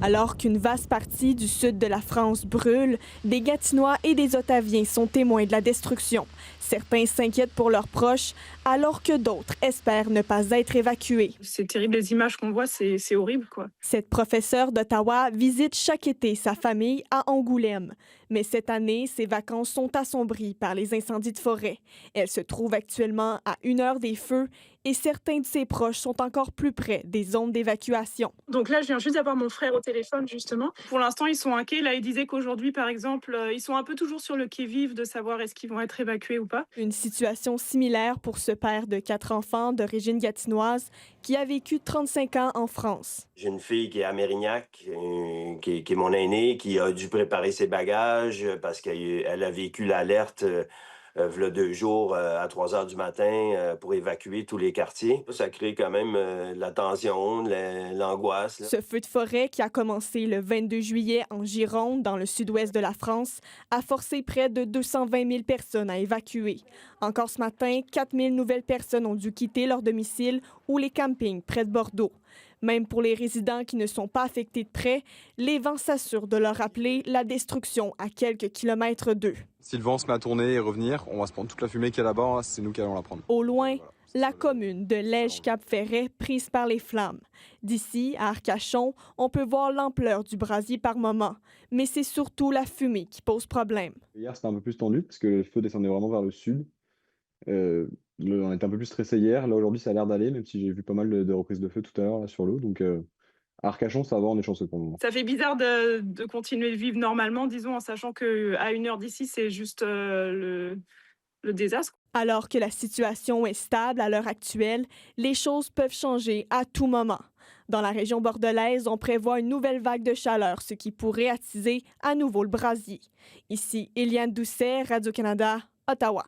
Alors qu'une vaste partie du sud de la France brûle, des Gatinois et des Ottaviens sont témoins de la destruction. Certains s'inquiètent pour leurs proches, alors que d'autres espèrent ne pas être évacués. C'est terrible, les images qu'on voit, c'est horrible, quoi. Cette professeure d'Ottawa visite chaque été sa famille à Angoulême. Mais cette année, ses vacances sont assombries par les incendies de forêt. Elle se trouve actuellement à 1 heure des feux et certains de ses proches sont encore plus près des zones d'évacuation. Donc là, je viens juste d'avoir mon frère au téléphone, justement. Pour l'instant, ils sont inquiets. Là, ils disaient qu'aujourd'hui, par exemple, ils sont un peu toujours sur le qui-vive de savoir est-ce qu'ils vont être évacués ou pas. Une situation similaire pour ce père de 4 enfants d'origine gatinoise qui a vécu 35 ans en France. J'ai une fille qui est à Mérignac, qui est mon aînée, qui a dû préparer ses bagages parce qu'elle a vécu l'alerte v'là 2 jours à 3 heures du matin pour évacuer tous les quartiers. Ça crée quand même la tension, l'angoisse, là. Ce feu de forêt qui a commencé le 22 juillet en Gironde, dans le sud-ouest de la France, a forcé près de 220 000 personnes à évacuer. Encore ce matin, 4 000 nouvelles personnes ont dû quitter leur domicile ou les campings près de Bordeaux. Même pour les résidents qui ne sont pas affectés de près, les vents s'assurent de leur rappeler la destruction à quelques kilomètres d'eux. Si le vent se met à tourner et revenir, on va se prendre toute la fumée qu'il y a là-bas, c'est nous qui allons la prendre. Au loin, la commune de Lège-Cap-Ferret prise par les flammes. D'ici, à Arcachon, on peut voir l'ampleur du brasier par moment, mais c'est surtout la fumée qui pose problème. Hier, c'était un peu plus tendu parce que le feu descendait vraiment vers le sud. On était un peu plus stressé hier. Là, aujourd'hui, ça a l'air d'aller, même si j'ai vu pas mal de reprises de feu tout à l'heure là, sur l'eau. Donc, à Arcachon, ça va, on est chanceux pour le moment. Ça fait bizarre de continuer de vivre normalement, disons, en sachant qu'à 1 heure d'ici, c'est juste le désastre. Alors que la situation est stable à l'heure actuelle, les choses peuvent changer à tout moment. Dans la région bordelaise, on prévoit une nouvelle vague de chaleur, ce qui pourrait attiser à nouveau le brasier. Ici, Eliane Doucet, Radio-Canada, Ottawa.